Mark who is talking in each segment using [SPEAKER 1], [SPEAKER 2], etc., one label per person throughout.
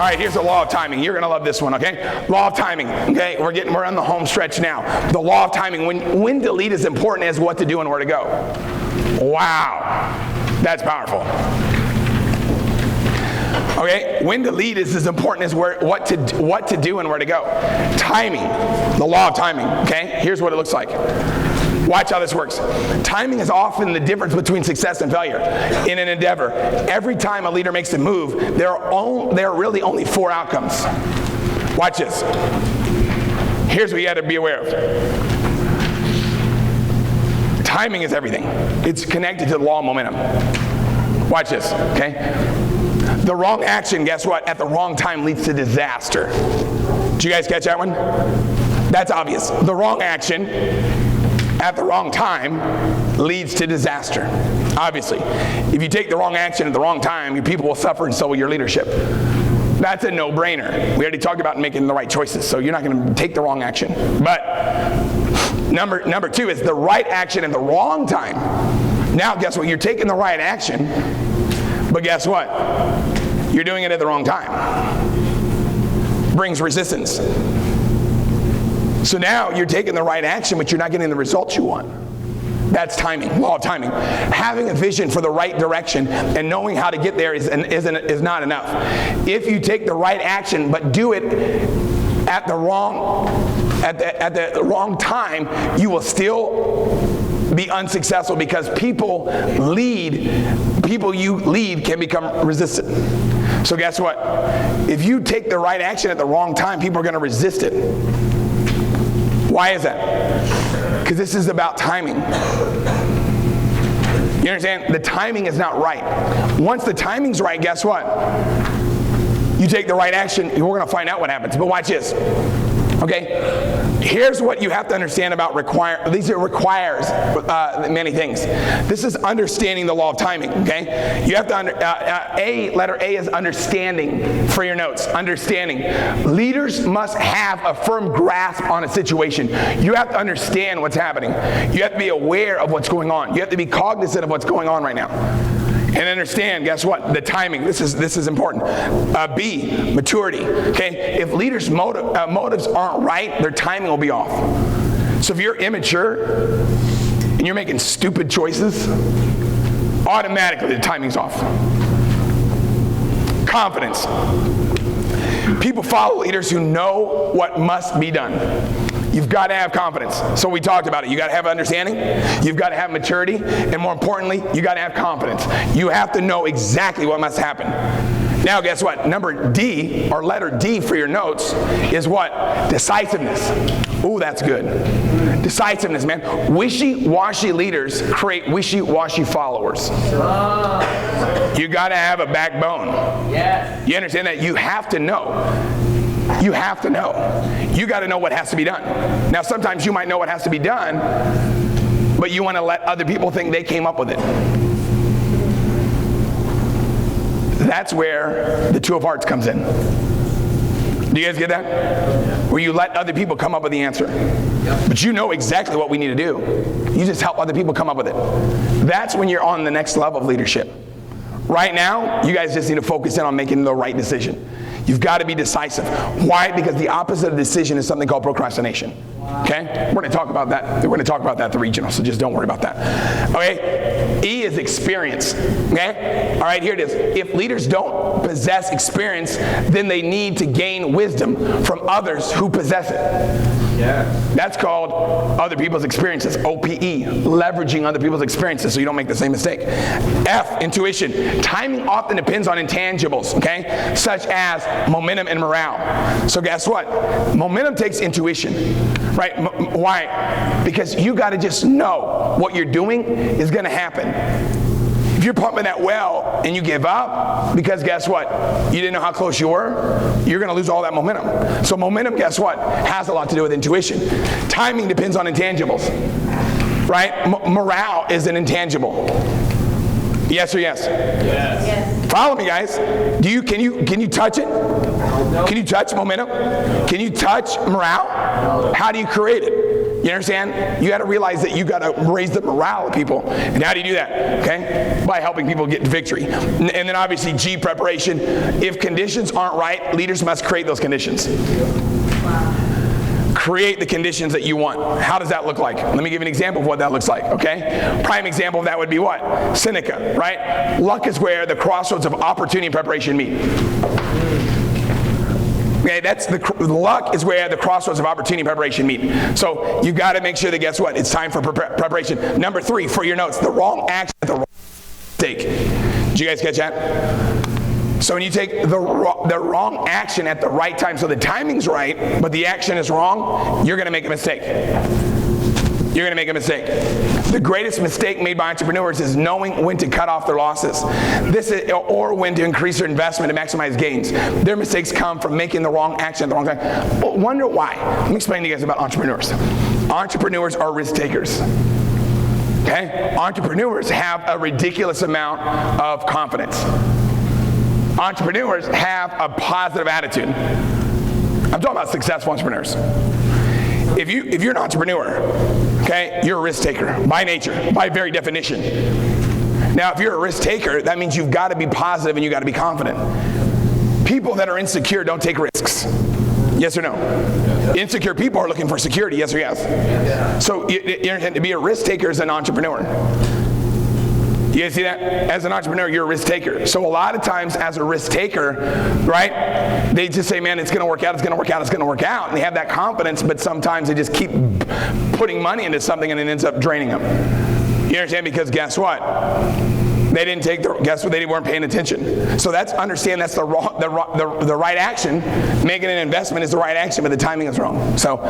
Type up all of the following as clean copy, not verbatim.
[SPEAKER 1] right, here's the law of timing. You're going to love this one, okay? Law of timing, okay? We're on the home stretch now. The law of timing. When to lead is important as what to do and where to go. Wow, that's powerful. Okay, when to lead is as important as what to do and where to go. Timing, the law of timing, okay? Here's what it looks like. Watch how this works. Timing is often the difference between success and failure in an endeavor. Every time a leader makes a move, there are really only 4 outcomes. Watch this. Here's what you got to be aware of. Timing is everything. It's connected to the law of momentum. Watch this, okay? The wrong action, guess what? At the wrong time leads to disaster. Did you guys catch that one? That's obvious. The wrong action at the wrong time leads to disaster. Obviously. If you take the wrong action at the wrong time, your people will suffer and so will your leadership. That's a no-brainer. We already talked about making the right choices, so you're not going to take the wrong action. But number 2 is the right action at the wrong time. Now, guess what? You're taking the right action, but guess what? You're doing it at the wrong time. Brings resistance. So now you're taking the right action, but you're not getting the results you want. That's timing, law of timing. Having a vision for the right direction and knowing how to get there is not enough. If you take the right action, but do it at the wrong time, you will still be unsuccessful because people you lead can become resistant. So guess what? If you take the right action at the wrong time, people are going to resist it. Why is that? Because this is about timing. You understand? The timing is not right. Once the timing's right, guess what? You take the right action, we're going to find out what happens. But watch this. Okay? Here's what you have to understand about requires many things. This is understanding the law of timing, okay? You have to, letter A is understanding for your notes. Understanding. Leaders must have a firm grasp on a situation. You have to understand what's happening. You have to be aware of what's going on. You have to be cognizant of what's going on right now. And understand, guess what? The timing. This is important. B, maturity. Okay? If leaders' motives aren't right, their timing will be off. So if you're immature and you're making stupid choices, automatically the timing's off. Confidence. People follow leaders who know what must be done. You've got to have confidence. So we talked about it. You got to have understanding. You've got to have maturity. And more importantly, you got to have confidence. You have to know exactly what must happen. Now, guess what? Number D, or letter D for your notes, is what? Decisiveness. Ooh, that's good. Decisiveness, man. Wishy-washy leaders create wishy-washy followers. You got to have a backbone. Yes. You understand that? You have to know. You have to know. You got to know what has to be done. Now, sometimes you might know what has to be done, but you want to let other people think they came up with it. That's where the 2 of hearts comes in. Do you guys get that? Where you let other people come up with the answer. But you know exactly what we need to do. You just help other people come up with it. That's when you're on the next level of leadership. Right now, you guys just need to focus in on making the right decision. You've got to be decisive. Why? Because the opposite of decision is something called procrastination. Okay? We're going to talk about that. We're going to talk about that at the regional, so just don't worry about that. Okay? E is experience. Okay? All right, here it is. If leaders don't possess experience, then they need to gain wisdom from others who possess it. Yeah. That's called other people's experiences. OPE, leveraging other people's experiences so you don't make the same mistake. F, intuition. Timing often depends on intangibles, okay? Such as momentum and morale. So guess what? Momentum takes intuition, right? Why? Because you got to just know what you're doing is going to happen. If you're pumping that well and you give up, because guess what? You didn't know how close you were, you're going to lose all that momentum. So momentum, guess what? Has a lot to do with intuition. Timing depends on intangibles, right? Morale is an intangible. Yes or yes? Yes. Follow me, guys. Can you touch it? Can you touch momentum? Can you touch morale? How do you create it? You understand? You got to realize that you got to raise the morale of people. And how do you do that? Okay? By helping people get to victory. And then obviously G, preparation. If conditions aren't right, leaders must create those conditions. Create the conditions that you want. How does that look like? Let me give you an example of what that looks like, okay? Prime example of that would be what? Seneca, right? Luck is where the crossroads of opportunity and preparation meet. Okay, luck is where the crossroads of opportunity and preparation meet. So you got to make sure that, guess what? It's time for preparation. Number 3, for your notes, the wrong action at the wrong mistake. Did you guys catch that? So when you take the wrong action at the right time, so the timing's right, but the action is wrong, you're going to make a mistake. You're going to make a mistake. The greatest mistake made by entrepreneurs is knowing when to cut off their losses. Or when to increase their investment to maximize gains. Their mistakes come from making the wrong action at the wrong time. But wonder why. Let me explain to you guys about entrepreneurs. Entrepreneurs are risk takers. Okay? Entrepreneurs have a ridiculous amount of confidence. Entrepreneurs have a positive attitude. I'm talking about successful entrepreneurs. If you're an entrepreneur, okay, you're a risk taker by nature, by very definition. Now, if you're a risk taker, that means you've got to be positive and you've got to be confident. People that are insecure don't take risks. Yes or no? Yeah. Insecure people are looking for security. Yes or yes? Yeah. So to be a risk taker is an entrepreneur. You guys see that? As an entrepreneur, you're a risk taker. So a lot of times as a risk taker, right, they just say, man, it's going to work out, it's going to work out, it's going to work out. And they have that confidence, but sometimes they just keep putting money into something and it ends up draining them. You understand? Because guess what? They didn't take they weren't paying attention. So understand that's the right action. Making an investment is the right action, but the timing is wrong. So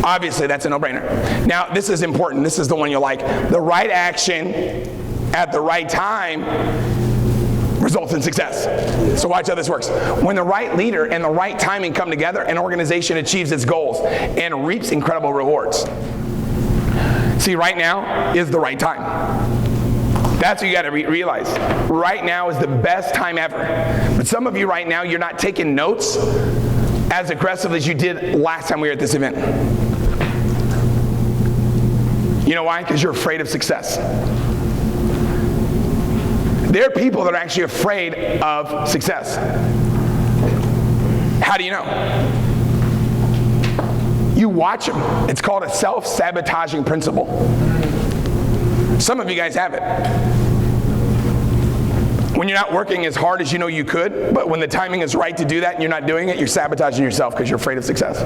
[SPEAKER 1] obviously that's a no-brainer. Now this is important. This is the one you like. The right action at the right time results in success. So watch how this works. When the right leader and the right timing come together, an organization achieves its goals and reaps incredible rewards. See, right now is the right time. That's what you got to realize. Right now is the best time ever. But some of you right now, you're not taking notes as aggressively as you did last time we were at this event. You know why? Because you're afraid of success. There are people that are actually afraid of success. How do you know? You watch them. It's called a self-sabotaging principle. Some of you guys have it. When you're not working as hard as you know you could, but when the timing is right to do that and you're not doing it, you're sabotaging yourself because you're afraid of success.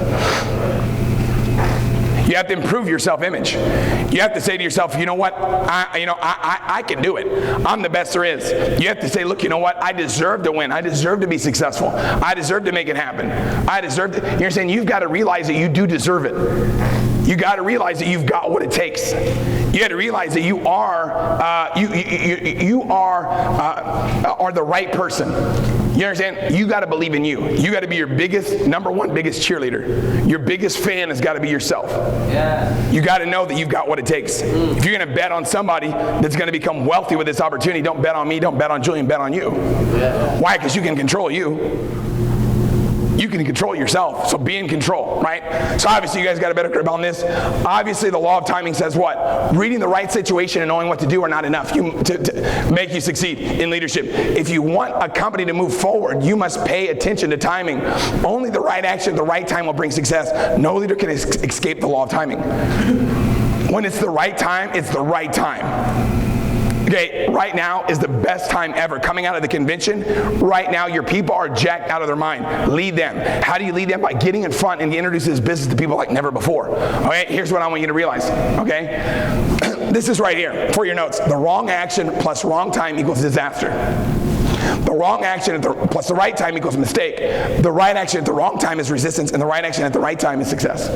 [SPEAKER 1] You have to improve your self-image. You have to say to yourself, you know what, I can do it. I'm the best there is. You have to say, look, you know what, I deserve to win. I deserve to be successful. I deserve to make it happen. I deserve to, you're saying you've got to realize that you do deserve it. You got to realize that you've got what it takes. You got to realize that you are the right person. You understand? You got to believe in you. You got to be your number one biggest cheerleader. Your biggest fan has got to be yourself. Yeah. You got to know that you've got what it takes. If you're going to bet on somebody that's going to become wealthy with this opportunity, don't bet on me, don't bet on Julian, bet on you. Yeah. Why? Because you can control you. You can control yourself, so be in control, right? So obviously you guys got a better grip on this. Obviously the law of timing says what? Reading the right situation and knowing what to do are not enough to make you succeed in leadership. If you want a company to move forward, you must pay attention to timing. Only the right action at the right time will bring success. No leader can escape the law of timing. When it's the right time, it's the right time. Okay, right now is the best time ever. Coming out of the convention, right now your people are jacked out of their mind. Lead them. How do you lead them? By getting in front and introducing this business to people like never before. Okay, here's what I want you to realize. Okay, this is right here for your notes. The wrong action plus wrong time equals disaster. The wrong action plus the right time equals mistake. The right action at the wrong time is resistance, and the right action at the right time is success.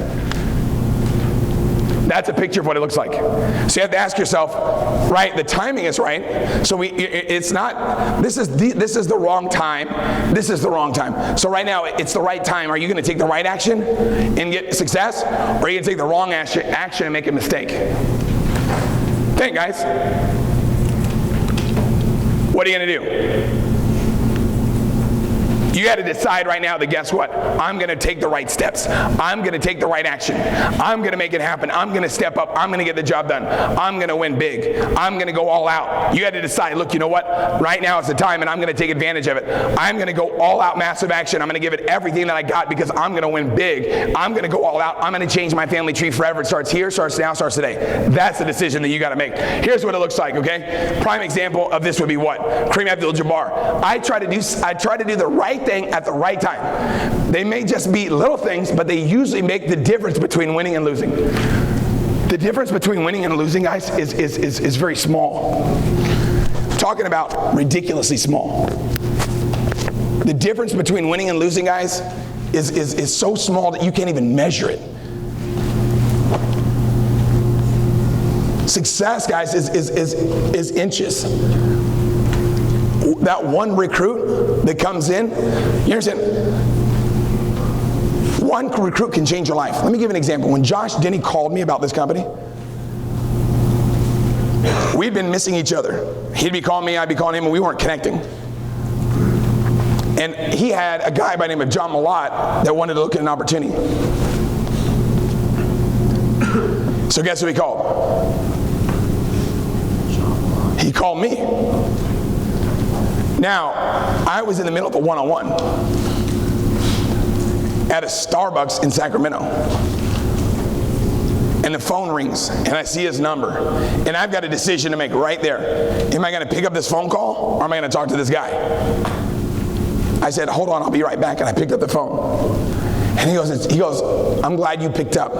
[SPEAKER 1] That's a picture of what it looks like. So you have to ask yourself, right, the timing is right. So it's not, this is the wrong time. This is the wrong time. So right now, it's the right time. Are you going to take the right action and get success? Or are you going to take the wrong action and make a mistake? Think, guys. What are you going to do? You got to decide right now that guess what? I'm going to take the right steps. I'm going to take the right action. I'm going to make it happen. I'm going to step up. I'm going to get the job done. I'm going to win big. I'm going to go all out. You got to decide, look, you know what? Right now is the time, and I'm going to take advantage of it. I'm going to go all out, massive action. I'm going to give it everything that I got because I'm going to win big. I'm going to go all out. I'm going to change my family tree forever. It starts here, starts now, starts today. That's the decision that you got to make. Here's what it looks like, okay? Prime example of this would be what? Kareem Abdul-Jabbar. I try to do the right thing at the right time. They may just be little things, but they usually make the difference between winning and losing. The difference between winning and losing, guys, is very small. I'm talking about ridiculously small. The difference between winning and losing, guys, is so small that you can't even measure it. Success, guys, is inches. That one recruit that comes in, you understand? One recruit can change your life. Let me give an example. When Josh Denny called me about this company, we'd been missing each other. He'd be calling me, I'd be calling him, and we weren't connecting. And he had a guy by the name of John Malott that wanted to look at an opportunity. So guess who he called? He called me. Now, I was in the middle of a one-on-one at a Starbucks in Sacramento. And the phone rings, and I see his number. And I've got a decision to make right there. Am I going to pick up this phone call, or am I going to talk to this guy? I said, hold on, I'll be right back. And I picked up the phone. And he goes, I'm glad you picked up.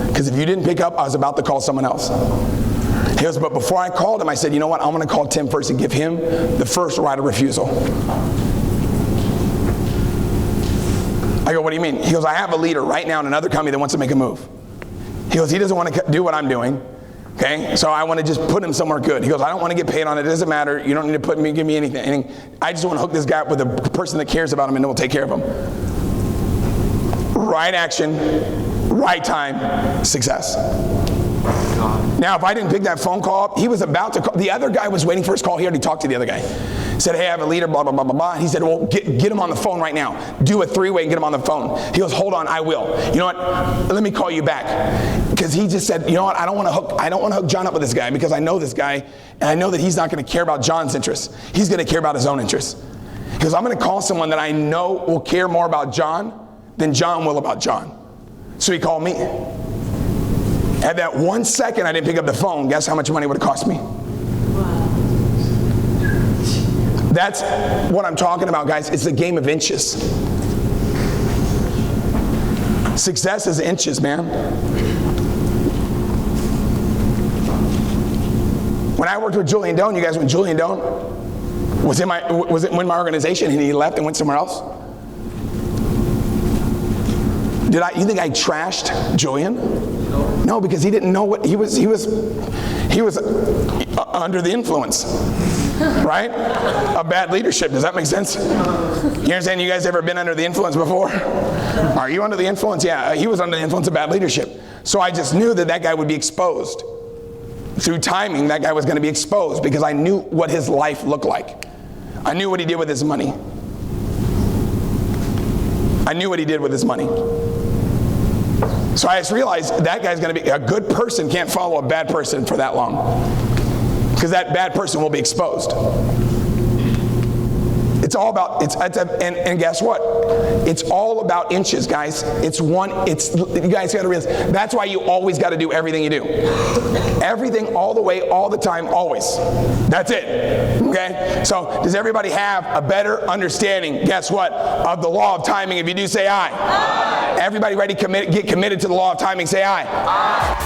[SPEAKER 1] Because if you didn't pick up, I was about to call someone else. He goes, but before I called him, I said, you know what? I'm going to call Tim first and give him the first right of refusal. I go, what do you mean? He goes, I have a leader right now in another company that wants to make a move. He goes, he doesn't want to do what I'm doing. Okay, so I want to just put him somewhere good. He goes, I don't want to get paid on it. It doesn't matter. You don't need to give me anything. I just want to hook this guy up with a person that cares about him and will take care of him. Right action, right time, success. Now, if I didn't pick that phone call up, he was about to call. The other guy was waiting for his call. He already talked to the other guy. Said, hey, I have a leader, blah, blah, blah, blah, blah. He said, well, get him on the phone right now. Do a three-way and get him on the phone. He goes, hold on, I will. You know what? Let me call you back. Because he just said, you know what? I don't want to hook John up with this guy because I know this guy, and I know that he's not going to care about John's interests. He's going to care about his own interests. Because I'm going to call someone that I know will care more about John than John will about John. So he called me. At that 1 second I didn't pick up the phone, guess how much money it would have cost me? Wow. That's what I'm talking about, guys. It's a game of inches. Success is inches, man. When I worked with Julian Doan, you guys, when Julian Doan was in my organization and he left and went somewhere else? You think I trashed Julian? No, because he didn't know what he was under the influence, right? Of bad leadership. Does that make sense? You understand? You guys ever been under the influence before? Are you under the influence? Yeah, he was under the influence of bad leadership. So I just knew that guy would be exposed. Through timing, that guy was going to be exposed because I knew what his life looked like. I knew what he did with his money. I knew what he did with his money. So I just realized that guy's going to be, a good person can't follow a bad person for that long. Because that bad person will be exposed. It's all about, and guess what? It's all about inches, guys. You guys got to realize, that's why you always got to do everything you do. Everything all the way, all the time, always. That's it, okay? So does everybody have a better understanding, guess what, of the law of timing? If you do, say aye. Aye. Everybody ready to get committed to the law of timing, say aye. Aye.